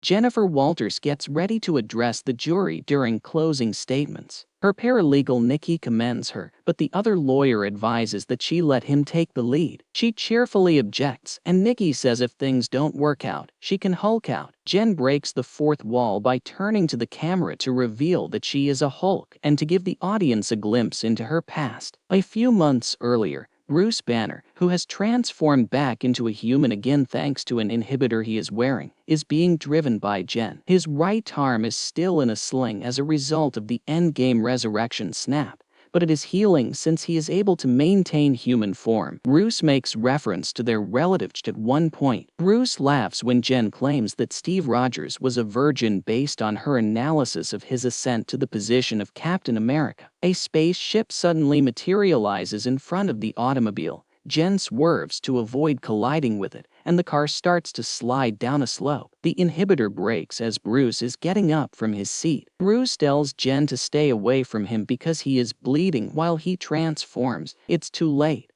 Jennifer Walters gets ready to address the jury during closing statements. Her paralegal Nikki commends her, but the other lawyer advises that she let him take the lead. She cheerfully objects, and Nikki says if things don't work out, she can Hulk out. Jen breaks the fourth wall by turning to the camera to reveal that she is a Hulk and to give the audience a glimpse into her past. A few months earlier, Bruce Banner, who has transformed back into a human again thanks to an inhibitor he is wearing, is being driven by Jen. His right arm is still in a sling as a result of the endgame resurrection snap, but it is healing since he is able to maintain human form. Bruce makes reference to their relative at one point. Bruce laughs when Jen claims that Steve Rogers was a virgin based on her analysis of his ascent to the position of Captain America. A spaceship suddenly materializes in front of the automobile. Jen swerves to avoid colliding with it, and the car starts to slide down a slope. The inhibitor breaks as Bruce is getting up from his seat. Bruce tells Jen to stay away from him because he is bleeding while he transforms. It's too late.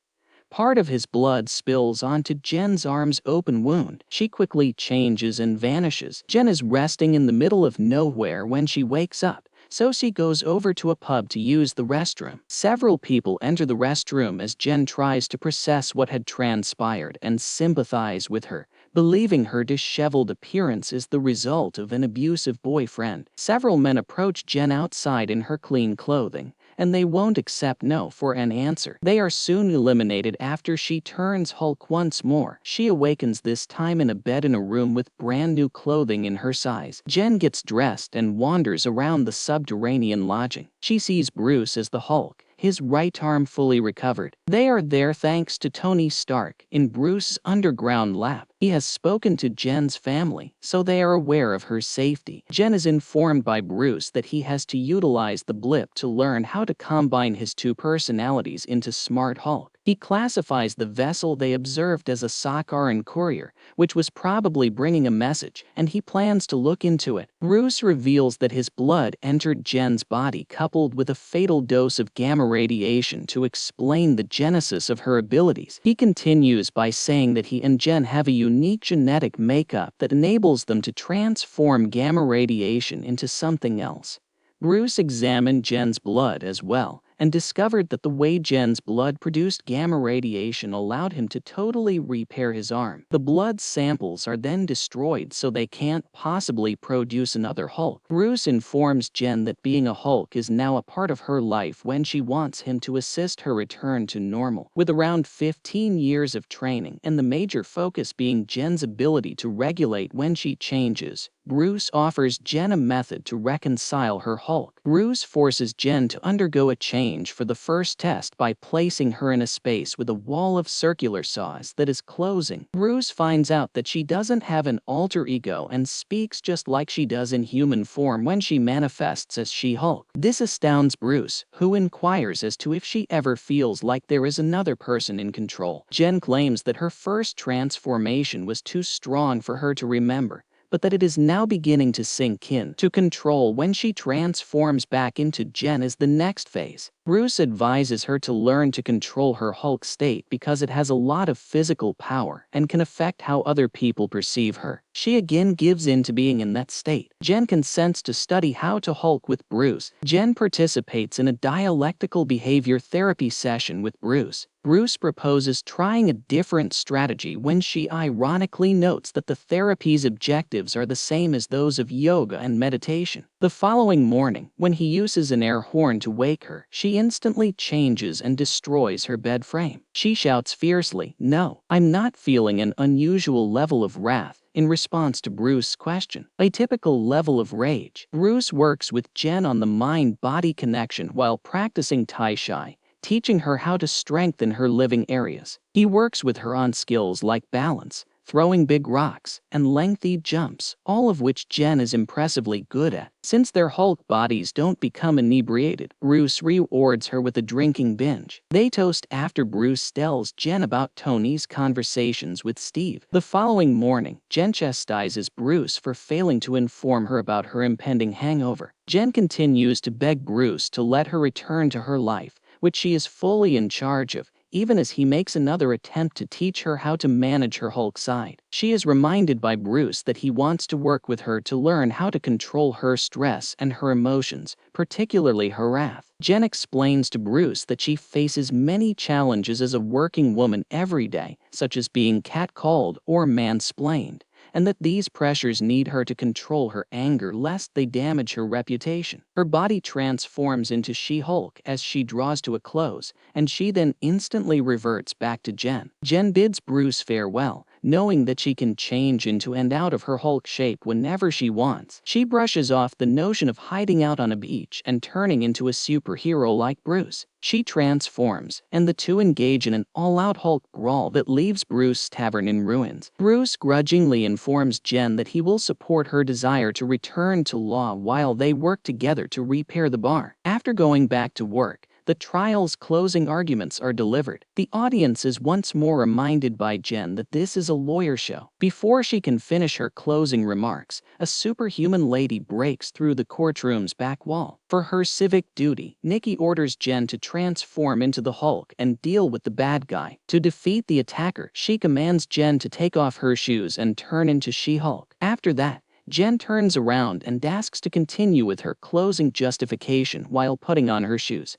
Part of his blood spills onto Jen's arm's open wound. She quickly changes and vanishes. Jen is resting in the middle of nowhere when she wakes up, so she goes over to a pub to use the restroom. Several people enter the restroom as Jen tries to process what had transpired and sympathize with her, believing her disheveled appearance is the result of an abusive boyfriend. Several men approach Jen outside in her clean clothing, and they won't accept no for an answer. They are soon eliminated after she turns Hulk once more. She awakens this time in a bed in a room with brand new clothing in her size. Jen gets dressed and wanders around the subterranean lodging. She sees Bruce as the Hulk, his right arm fully recovered. They are there thanks to Tony Stark in Bruce's underground lab. He has spoken to Jen's family, so they are aware of her safety. Jen is informed by Bruce that he has to utilize the blip to learn how to combine his two personalities into Smart Hulk. He classifies the vessel they observed as a Sakaran courier, which was probably bringing a message, and he plans to look into it. Bruce reveals that his blood entered Jen's body coupled with a fatal dose of gamma radiation to explain the genesis of her abilities. He continues by saying that he and Jen have a unique genetic makeup that enables them to transform gamma radiation into something else. Bruce examined Jen's blood as well, and discovered that the way Jen's blood produced gamma radiation allowed him to totally repair his arm. The blood samples are then destroyed so they can't possibly produce another Hulk. Bruce informs Jen that being a Hulk is now a part of her life when she wants him to assist her return to normal. With around 15 years of training and the major focus being Jen's ability to regulate when she changes, Bruce offers Jen a method to reconcile her Hulk. Bruce forces Jen to undergo a change for the first test by placing her in a space with a wall of circular saws that is closing. Bruce finds out that she doesn't have an alter ego and speaks just like she does in human form when she manifests as She-Hulk. This astounds Bruce, who inquires as to if she ever feels like there is another person in control. Jen claims that her first transformation was too strong for her to remember, but that it is now beginning to sink in. To control when she transforms back into Jen is the next phase. Bruce advises her to learn to control her Hulk state because it has a lot of physical power and can affect how other people perceive her. She again gives in to being in that state. Jen consents to study how to Hulk with Bruce. Jen participates in a dialectical behavior therapy session with Bruce. Bruce proposes trying a different strategy when she ironically notes that the therapy's objectives are the same as those of yoga and meditation. The following morning, when he uses an air horn to wake her, she instantly changes and destroys her bed frame. She shouts fiercely, "No, I'm not feeling an unusual level of wrath," in response to Bruce's question. A typical level of rage. Bruce works with Jen on the mind-body connection while practicing Tai Chi, teaching her how to strengthen her living areas. He works with her on skills like balance, throwing big rocks, and lengthy jumps, all of which Jen is impressively good at. Since their Hulk bodies don't become inebriated, Bruce rewards her with a drinking binge. They toast after Bruce tells Jen about Tony's conversations with Steve. The following morning, Jen chastises Bruce for failing to inform her about her impending hangover. Jen continues to beg Bruce to let her return to her life, which she is fully in charge of, even as he makes another attempt to teach her how to manage her Hulk side. She is reminded by Bruce that he wants to work with her to learn how to control her stress and her emotions, particularly her wrath. Jen explains to Bruce that she faces many challenges as a working woman every day, such as being catcalled or mansplained, and that these pressures need her to control her anger lest they damage her reputation. Her body transforms into She-Hulk as she draws to a close, and she then instantly reverts back to Jen. Jen bids Bruce farewell, knowing that she can change into and out of her Hulk shape whenever she wants. She brushes off the notion of hiding out on a beach and turning into a superhero like Bruce. She transforms, and the two engage in an all-out Hulk brawl that leaves Bruce's tavern in ruins. Bruce grudgingly informs Jen that he will support her desire to return to law while they work together to repair the bar. After going back to work, the trial's closing arguments are delivered. The audience is once more reminded by Jen that this is a lawyer show. Before she can finish her closing remarks, a superhuman lady breaks through the courtroom's back wall. For her civic duty, Nikki orders Jen to transform into the Hulk and deal with the bad guy. To defeat the attacker, she commands Jen to take off her shoes and turn into She-Hulk. After that, Jen turns around and asks to continue with her closing justification while putting on her shoes.